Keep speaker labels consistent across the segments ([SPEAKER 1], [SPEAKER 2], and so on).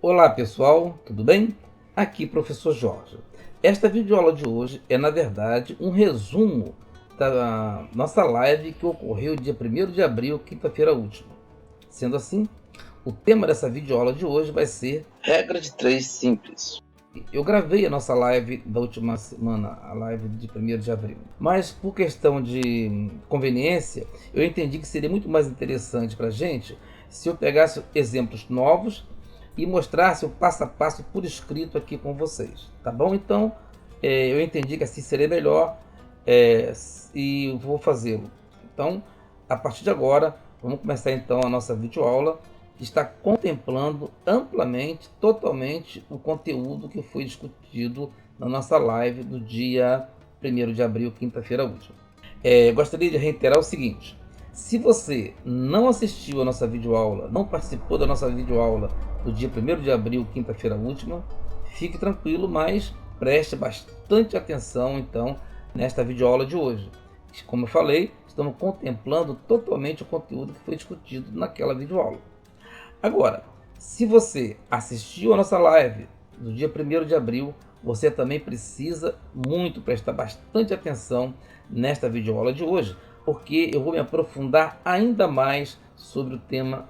[SPEAKER 1] Olá pessoal, tudo bem? Aqui professor Jorge. Esta videoaula de hoje é na verdade um resumo da nossa live que ocorreu dia 1º de abril, quinta-feira última. Sendo assim, o tema dessa videoaula de hoje vai ser regra de 3 simples. Eu gravei a nossa live da última semana, a live de 1º de abril, mas por questão de conveniência, eu entendi que seria muito mais interessante para a gente se eu pegasse exemplos novos e mostrasse o passo a passo por escrito aqui com vocês, tá bom? Então, eu entendi que assim seria melhor e vou fazê-lo. Então, a partir de agora, vamos começar então a nossa videoaula, que está contemplando amplamente, totalmente, o conteúdo que foi discutido na nossa live do dia 1º de abril, quinta-feira última. Gostaria de reiterar o seguinte: se você não assistiu a nossa videoaula, não participou da nossa videoaula do dia 1º de abril, quinta-feira última, fique tranquilo, mas preste bastante atenção então nesta videoaula de hoje. Como eu falei, estamos contemplando totalmente o conteúdo que foi discutido naquela videoaula. Agora, se você assistiu a nossa live do dia 1º de abril, você também precisa muito prestar bastante atenção nesta videoaula de hoje, porque eu vou me aprofundar ainda mais sobre o tema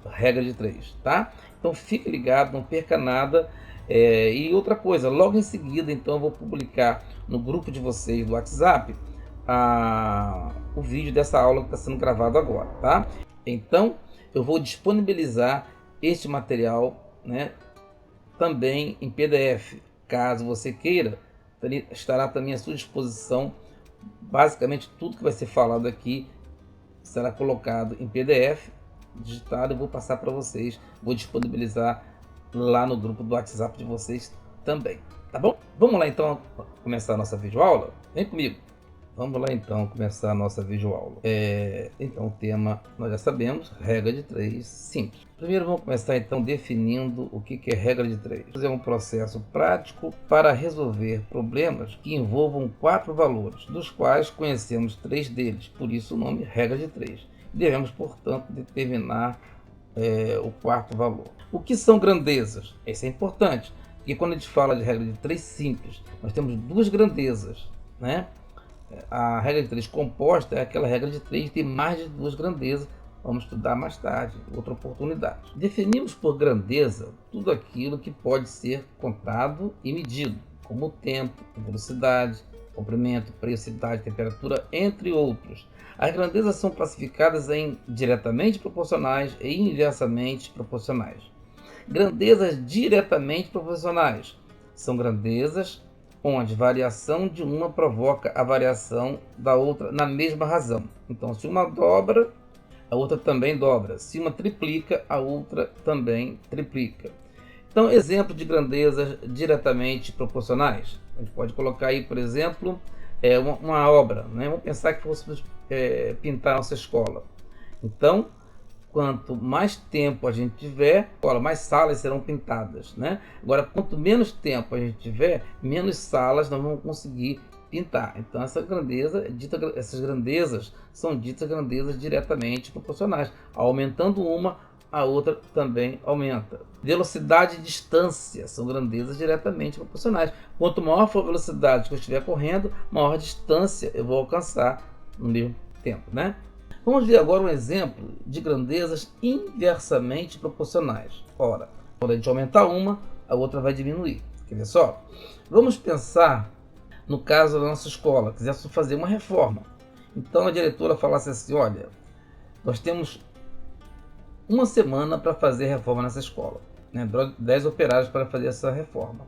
[SPEAKER 1] regra de 3, tá? Então fique ligado, não perca nada. E outra coisa, logo em seguida, então, eu vou publicar no grupo de vocês do WhatsApp o vídeo dessa aula que está sendo gravado agora, tá? Então, eu vou disponibilizar este material, né, também em PDF. Caso você queira, estará também à sua disposição. Basicamente, tudo que vai ser falado aqui será colocado em PDF, digitado, e vou passar para vocês. Vou disponibilizar lá no grupo do WhatsApp de vocês também, tá bom? Vamos lá então começar a nossa videoaula? Vem comigo. Vamos lá então começar a nossa videoaula. Então o tema nós já sabemos, regra de 3 simples. Primeiro vamos começar então definindo o que é regra de 3. É um processo prático para resolver problemas que envolvam 4 valores, dos quais conhecemos 3 deles, por isso o nome regra de 3. Devemos, portanto, determinar o 4º valor. O que são grandezas? Isso é importante, porque quando a gente fala de regra de 3 simples, nós temos 2 grandezas, né? A regra de 3 composta é aquela regra de 3 que tem mais de 2 grandezas. Vamos estudar mais tarde, outra oportunidade. Definimos por grandeza tudo aquilo que pode ser contado e medido, como o tempo, velocidade, comprimento, periodicidade, temperatura, entre outros. As grandezas são classificadas em diretamente proporcionais e inversamente proporcionais. Grandezas diretamente proporcionais são grandezas onde variação de uma provoca a variação da outra na mesma razão. Então, se uma dobra, a outra também dobra. Se uma triplica, a outra também triplica. Então, exemplo de grandezas diretamente proporcionais. A gente pode colocar aí, por exemplo, uma obra, né? Vamos pensar que fôssemos pintar nossa escola. Então, quanto mais tempo a gente tiver, mais salas serão pintadas, né? Agora, quanto menos tempo a gente tiver, menos salas nós vamos conseguir pintar. Então, essas grandezas são ditas grandezas diretamente proporcionais. Aumentando uma, a outra também aumenta. Velocidade e distância são grandezas diretamente proporcionais. Quanto maior for a velocidade que eu estiver correndo, maior distância eu vou alcançar no mesmo tempo, né? Vamos ver agora um exemplo de grandezas inversamente proporcionais. Ora, quando a gente aumentar uma, a outra vai diminuir. Quer ver só? Vamos pensar no caso da nossa escola, quiséssemos fazer uma reforma. Então a diretora falasse assim: olha, nós temos uma semana para fazer a reforma nessa escola, né? 10 operários para fazer essa reforma.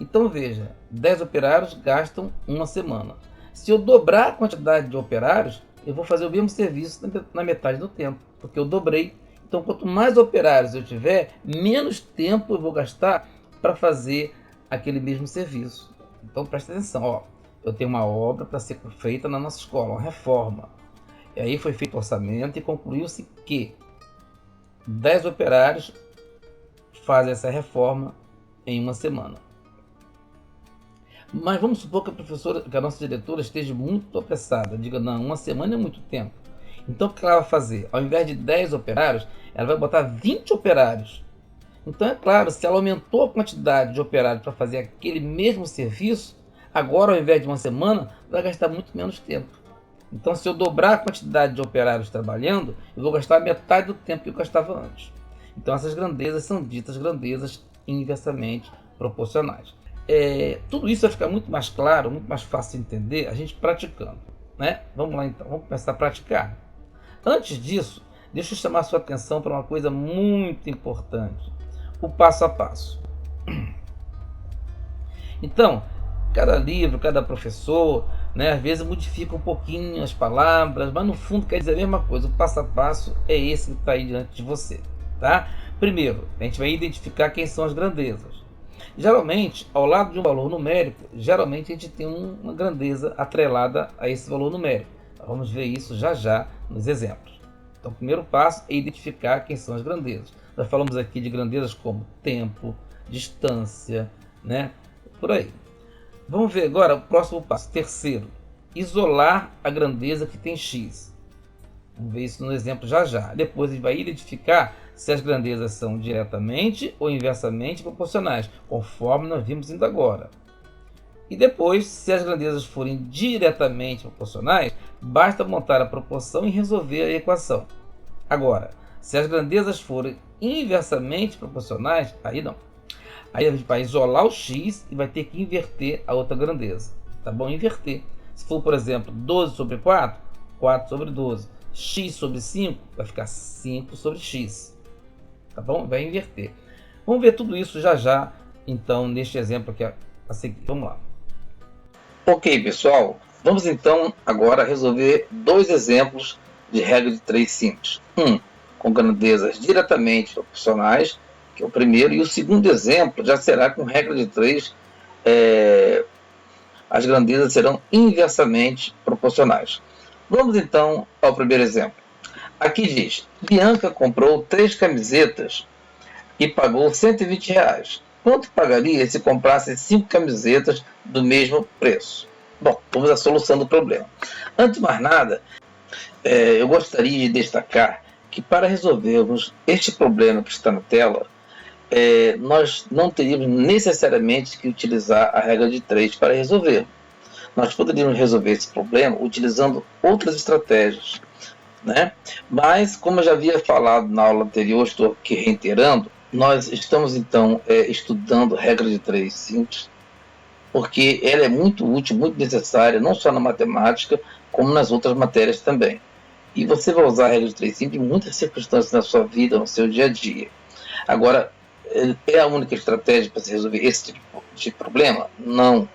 [SPEAKER 1] Então veja, 10 operários gastam uma semana. Se eu dobrar a quantidade de operários, eu vou fazer o mesmo serviço na metade do tempo, porque eu dobrei. Então, quanto mais operários eu tiver, menos tempo eu vou gastar para fazer aquele mesmo serviço. Então, presta atenção, ó. Eu tenho uma obra para ser feita na nossa escola, uma reforma. E aí foi feito o orçamento e concluiu-se que 10 operários fazem essa reforma em uma semana. Mas vamos supor que a nossa diretora esteja muito apressada, diga, não, uma semana é muito tempo. Então o que ela vai fazer? Ao invés de 10 operários, ela vai botar 20 operários. Então é claro, se ela aumentou a quantidade de operários para fazer aquele mesmo serviço, agora ao invés de uma semana, vai gastar muito menos tempo. Então se eu dobrar a quantidade de operários trabalhando, eu vou gastar metade do tempo que eu gastava antes. Então essas grandezas são ditas grandezas inversamente proporcionais. Tudo isso vai ficar muito mais claro, muito mais fácil de entender a gente praticando, né? Vamos lá então, vamos começar a praticar. Antes disso, deixa eu chamar sua atenção para uma coisa muito importante: o passo a passo. Então, cada livro, cada professor, né, às vezes modifica um pouquinho as palavras, mas no fundo quer dizer a mesma coisa. O passo a passo é esse que está aí diante de você, tá? Primeiro, a gente vai identificar quem são as grandezas. Geralmente, ao lado de um valor numérico, geralmente a gente tem uma grandeza atrelada a esse valor numérico. Vamos ver isso já já nos exemplos. Então, o primeiro passo é identificar quem são as grandezas. Nós falamos aqui de grandezas como tempo, distância, né? Por aí. Vamos ver agora o próximo passo. Terceiro, isolar a grandeza que tem x. Vamos ver isso no exemplo já já. Depois a gente vai identificar se as grandezas são diretamente ou inversamente proporcionais, conforme nós vimos ainda agora. E depois, se as grandezas forem diretamente proporcionais, basta montar a proporção e resolver a equação. Agora, se as grandezas forem inversamente proporcionais, aí não. Aí a gente vai isolar o x e vai ter que inverter a outra grandeza. Tá bom? Inverter. Se for, por exemplo, 12 sobre 4, 4 sobre 12. X sobre 5 vai ficar 5 sobre x. Tá bom? Vai inverter. Vamos ver tudo isso já já, então, neste exemplo aqui a seguir. Vamos lá. Ok, pessoal. Vamos então agora resolver dois exemplos de regra de 3 simples. Um com grandezas diretamente proporcionais, que é o primeiro, e o segundo exemplo já será com regra de 3, as grandezas serão inversamente proporcionais. Vamos então ao primeiro exemplo. Aqui diz: Bianca comprou 3 camisetas e pagou R$ 120. Quanto pagaria se comprasse 5 camisetas do mesmo preço? Bom, vamos à solução do problema. Antes de mais nada, eu gostaria de destacar que para resolvermos este problema que está na tela, nós não teríamos necessariamente que utilizar a regra de 3 para resolver. Nós poderíamos resolver esse problema utilizando outras estratégias, né? Mas, como eu já havia falado na aula anterior, estou aqui reiterando, nós estamos então estudando regra de 3 simples, porque ela é muito útil, muito necessária, não só na matemática, como nas outras matérias também. E você vai usar a regra de 3 simples em muitas circunstâncias na sua vida, no seu dia a dia. Agora, é a única estratégia para se resolver esse tipo de problema? Não.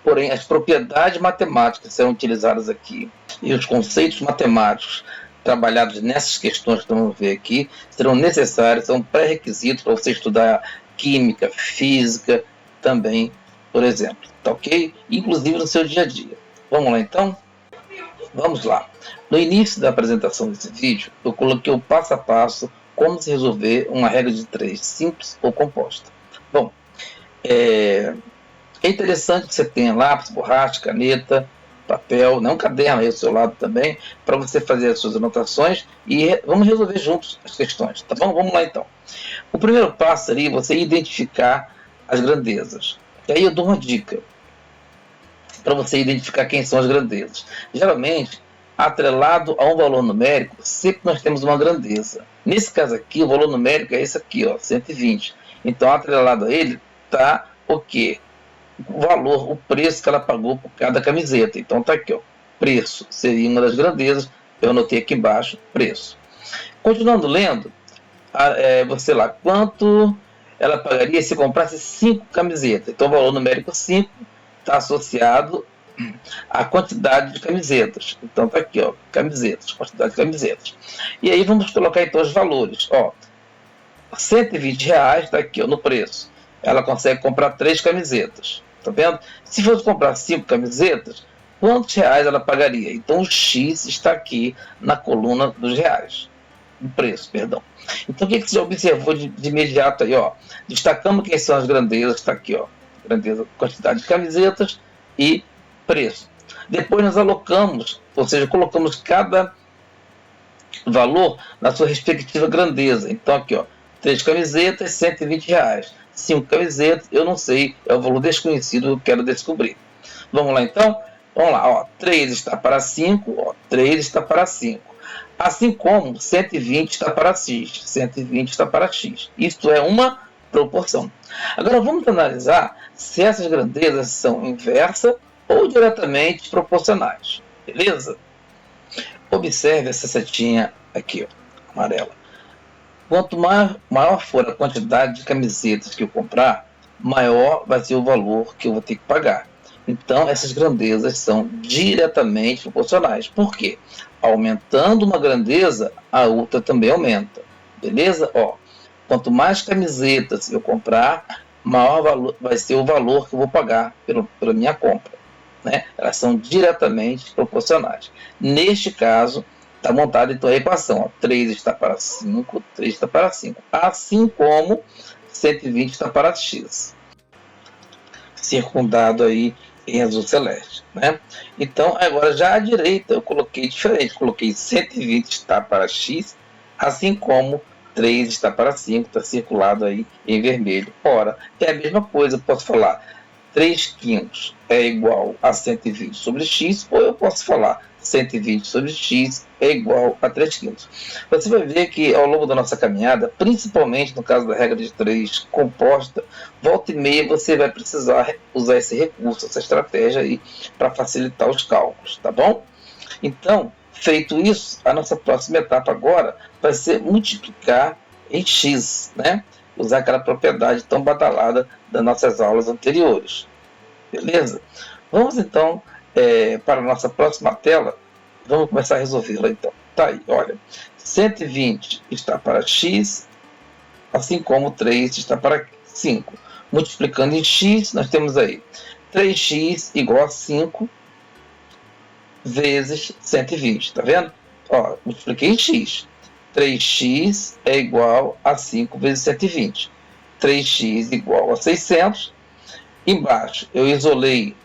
[SPEAKER 1] Porém, as propriedades matemáticas serão utilizadas aqui e os conceitos matemáticos trabalhados nessas questões que vamos ver aqui serão necessários, são pré-requisitos para você estudar química, física também, por exemplo, tá ok? Inclusive no seu dia a dia. Vamos lá então? Vamos lá. No início da apresentação desse vídeo, eu coloquei o passo a passo como se resolver uma regra de 3 simples ou composta. Bom, é interessante que você tenha lápis, borracha, caneta, papel, não um caderno aí ao seu lado também, para você fazer as suas anotações e vamos resolver juntos as questões, tá bom? Vamos lá então. O primeiro passo seria você identificar as grandezas. E aí eu dou uma dica para você identificar quem são as grandezas. Geralmente, atrelado a um valor numérico, sempre nós temos uma grandeza. Nesse caso aqui, o valor numérico é esse aqui, ó, 120. Então, atrelado a ele está o quê? O valor, o preço que ela pagou por cada camiseta. Então está aqui, ó, preço seria uma das grandezas. Eu anotei aqui embaixo, preço. Continuando lendo, você lá, quanto ela pagaria se comprasse 5 camisetas? Então o valor numérico 5 está associado à quantidade de camisetas. Então está aqui, ó, camisetas, quantidade de camisetas. E aí vamos colocar então os valores. Ó, R$ 120 está aqui, ó, no preço. Ela consegue comprar 3 camisetas. Tá vendo? Se fosse comprar 5 camisetas, quantos reais ela pagaria? Então o X está aqui na coluna dos reais. O preço, perdão. Então o que você observou de imediato aí, ó? Destacamos quem são as grandezas, está aqui, ó. Grandeza, quantidade de camisetas e preço. Depois nós alocamos, ou seja, colocamos cada valor na sua respectiva grandeza. Então aqui, ó, 3 camisetas, R$ 120. 5 camisetas, eu não sei, é o valor desconhecido, eu quero descobrir. Vamos lá então? Vamos lá, ó, 3 está para 5, ó, 3 está para 5. Assim como 120 está para x, 120 está para x. Isto é uma proporção. Agora vamos analisar se essas grandezas são inversa ou diretamente proporcionais. Beleza? Observe essa setinha aqui, ó, amarela. Quanto maior for a quantidade de camisetas que eu comprar, maior vai ser o valor que eu vou ter que pagar. Então, essas grandezas são diretamente proporcionais. Por quê? Aumentando uma grandeza, a outra também aumenta. Beleza? Ó, quanto mais camisetas eu comprar, maior valor, vai ser o valor que eu vou pagar pela minha compra. Né? Elas são diretamente proporcionais. Neste caso, está montada então a equação. Ó, 3 está para 5, 3 está para 5. Assim como 120 está para x. Circundado aí em azul celeste. Né? Então, agora já à direita eu coloquei diferente. Coloquei 120 está para x, assim como 3 está para 5, está circulado aí em vermelho. Ora, é a mesma coisa, eu posso falar 3 quintos é igual a 120 sobre x, ou eu posso falar 120 sobre x é igual a 3 quintos. Você vai ver que ao longo da nossa caminhada, principalmente no caso da regra de 3 composta, volta e meia você vai precisar usar esse recurso, essa estratégia aí para facilitar os cálculos, tá bom? Então, feito isso, a nossa próxima etapa agora vai ser multiplicar em x, né? Usar aquela propriedade tão badalada das nossas aulas anteriores. Beleza? Vamos então para a nossa próxima tela. Vamos começar a resolvê-la então. Tá aí, olha. 120 está para x, assim como 3 está para 5. Multiplicando em x, nós temos aí 3x igual a 5 vezes 120. Tá vendo? Ó, multipliquei em x. 3x é igual a 5 vezes 120. 3x igual a 600. Embaixo eu isolei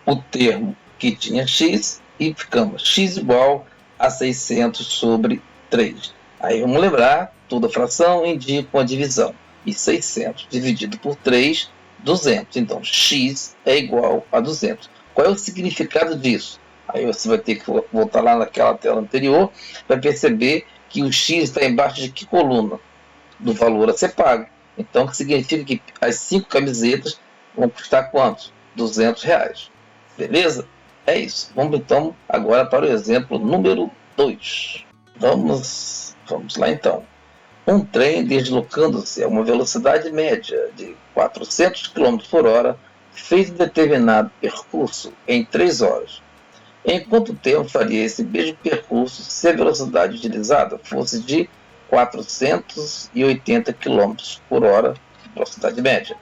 [SPEAKER 1] o termo que tinha x e ficamos x igual a 600 sobre 3. Aí vamos lembrar, toda fração indica uma divisão. E 600 dividido por 3, 200. Então x é igual a 200. Qual é o significado disso? Aí você vai ter que voltar lá naquela tela anterior, vai perceber que o x está embaixo de que coluna? Do valor a ser pago. Então, que significa que as 5 camisetas vão custar quantos? R$ 200. Beleza? É isso. Vamos então agora para o exemplo número 2. Vamos lá então. Um trem deslocando-se a uma velocidade média de 400 km por hora fez um determinado percurso em 3 horas. Em quanto tempo faria esse mesmo percurso se a velocidade utilizada fosse de 480 km por hora, velocidade média?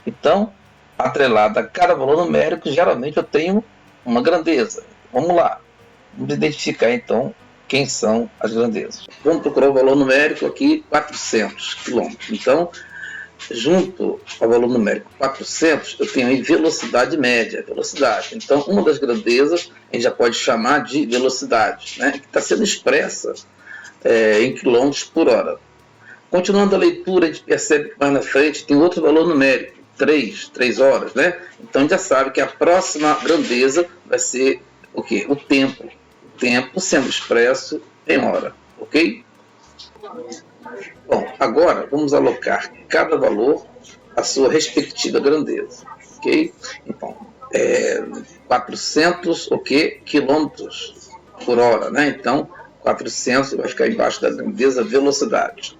[SPEAKER 1] Então, atrelado a cada valor numérico, geralmente eu tenho uma grandeza. Vamos lá. Vamos identificar então quem são as grandezas. Vamos procurar o valor numérico aqui, 400 km. Então, junto ao valor numérico 400, eu tenho aí velocidade média, velocidade. Então, uma das grandezas a gente já pode chamar de velocidade, né, que está sendo expressa em quilômetros por hora. Continuando a leitura, a gente percebe que mais na frente tem outro valor numérico, 3 horas, né? Então a gente já sabe que a próxima grandeza vai ser o quê? O tempo. O tempo sendo expresso em hora, ok? Bom, agora vamos alocar cada valor à sua respectiva grandeza, ok? Então, 400, o quê? Quilômetros por hora, né? Então, 400 vai ficar embaixo da grandeza velocidade.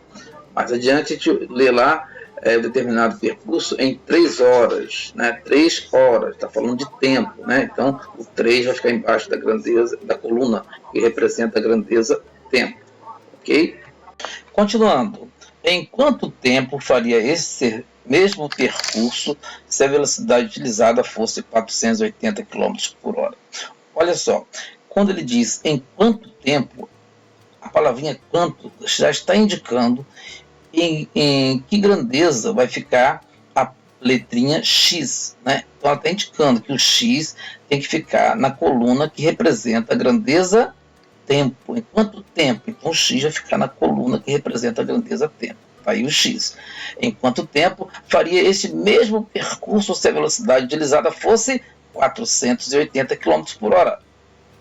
[SPEAKER 1] Mais adiante, a gente lê lá o determinado percurso em 3 horas, né? 3 horas, está falando de tempo, né? Então, o 3 vai ficar embaixo da grandeza, da coluna que representa a grandeza tempo, ok? Continuando, em quanto tempo faria esse mesmo percurso se a velocidade utilizada fosse 480 km por hora? Olha só, quando ele diz em quanto tempo, a palavrinha quanto já está indicando em que grandeza vai ficar a letrinha X, né? Então ela está indicando que o X tem que ficar na coluna que representa a grandeza tempo. Em quanto tempo? Então, o x vai ficar na coluna que representa a grandeza tempo. Tá aí o x. Em quanto tempo faria esse mesmo percurso se a velocidade utilizada fosse 480 km por hora?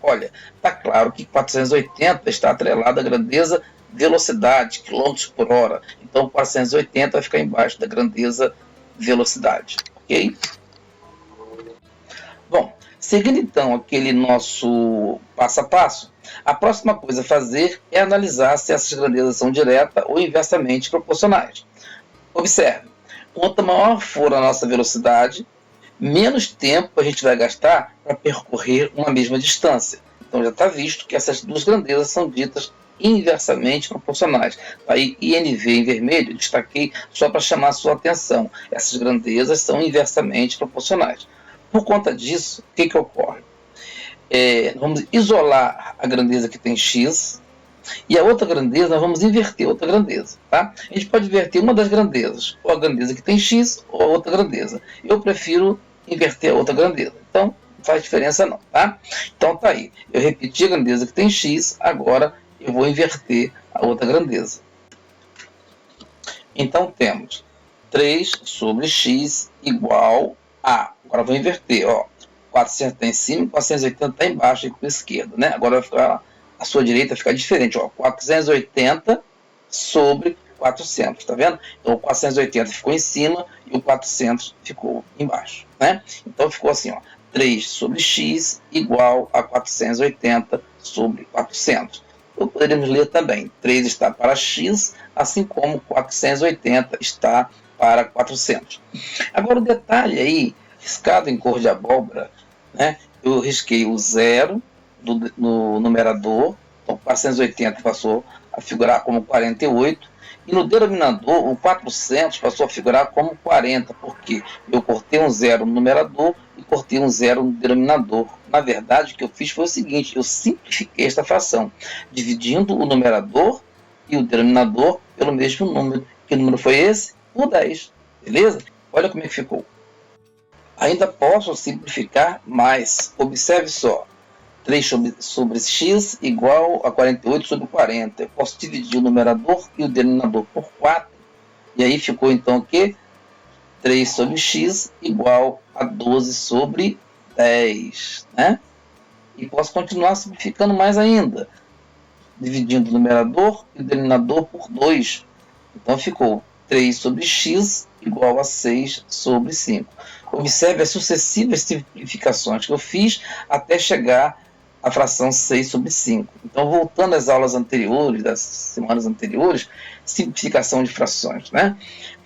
[SPEAKER 1] Olha, está claro que 480 está atrelado à grandeza velocidade, km por hora. Então, 480 vai ficar embaixo da grandeza velocidade. Ok? Bom, seguindo então aquele nosso passo a passo, a próxima coisa a fazer é analisar se essas grandezas são direta ou inversamente proporcionais. Observe, quanto maior for a nossa velocidade, menos tempo a gente vai gastar para percorrer uma mesma distância. Então já está visto que essas duas grandezas são ditas inversamente proporcionais. Aí INV em vermelho, destaquei só para chamar a sua atenção. Essas grandezas são inversamente proporcionais. Por conta disso, o que ocorre? Vamos isolar a grandeza que tem x, e a outra grandeza, nós vamos inverter a outra grandeza. Tá? A gente pode inverter uma das grandezas, ou a grandeza que tem x, ou a outra grandeza. Eu prefiro inverter a outra grandeza. Então, não faz diferença não. Tá? Então, tá aí. Eu repeti a grandeza que tem x, agora eu vou inverter a outra grandeza. Então, temos 3 sobre x igual a... Agora eu vou inverter. Ó, 400 está em cima, 480 está embaixo, com a esquerda. Né? Agora vai ficar... A sua direita fica diferente, ó, 480 sobre 400, tá vendo? Então o 480 ficou em cima e o 400 ficou embaixo, né? Então ficou assim, ó, 3 sobre x igual a 480 sobre 400. Ou poderíamos ler também, 3 está para x, assim como 480 está para 400. Agora o detalhe aí, riscado em cor de abóbora, né? Eu risquei o 0, no numerador, então 480 passou a figurar como 48, e no denominador, o 400 passou a figurar como 40, porque eu cortei um zero no numerador e cortei um zero no denominador. Na verdade, o que eu fiz foi o seguinte, eu simplifiquei esta fração, dividindo o numerador e o denominador pelo mesmo número. Que número foi esse? O 10, beleza? Olha como é que ficou. Ainda posso simplificar mais, observe só. 3 sobre x igual a 48 sobre 40. Eu posso dividir o numerador e o denominador por 4. E aí ficou então o quê? 3 sobre x igual a 12 sobre 10. Né? E posso continuar simplificando mais ainda. Dividindo o numerador e o denominador por 2. Então ficou 3 sobre x igual a 6 sobre 5. Observe as sucessivas simplificações que eu fiz até chegar a fração 6 sobre 5. Então, voltando às aulas anteriores, das semanas anteriores, simplificação de frações, né?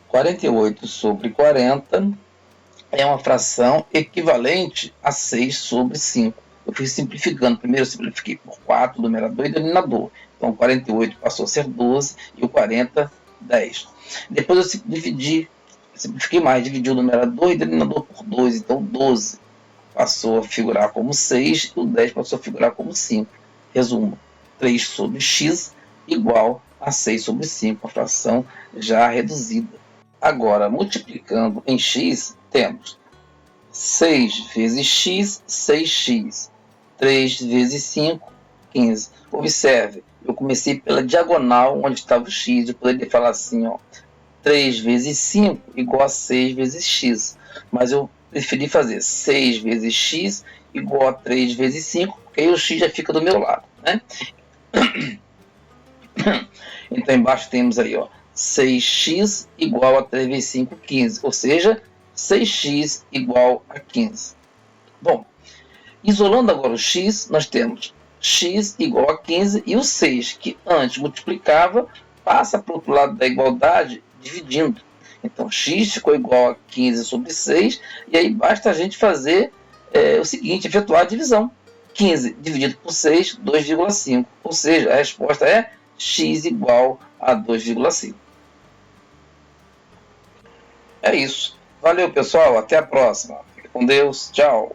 [SPEAKER 1] 48 sobre 40 é uma fração equivalente a 6 sobre 5. Eu fui simplificando. Primeiro eu simplifiquei por 4, numerador e denominador. Então, 48 passou a ser 12 e o 40, 10. Depois eu simplifiquei mais, dividi o numerador e o denominador por 2, então 12 passou a figurar como 6 e o 10 passou a figurar como 5. Resumo, 3 sobre x igual a 6 sobre 5, a fração já reduzida. Agora, multiplicando em x, temos 6 vezes x, 6x. 3 vezes 5, 15. Observe, eu comecei pela diagonal onde estava o x. Eu poderia falar assim, ó, 3 vezes 5 igual a 6 vezes x. Mas eu preferi fazer 6 vezes x igual a 3 vezes 5, porque aí o x já fica do meu lado. Né? Então embaixo temos aí, ó, 6x igual a 3 vezes 5, 15. Ou seja, 6x igual a 15. Bom, isolando agora o x, nós temos x igual a 15 e o 6, que antes multiplicava, passa para o outro lado da igualdade dividindo. Então, x ficou igual a 15 sobre 6, e aí basta a gente fazer o seguinte, efetuar a divisão. 15 dividido por 6, 2,5. Ou seja, a resposta é x igual a 2,5. É isso. Valeu, pessoal. Até a próxima. Fique com Deus. Tchau.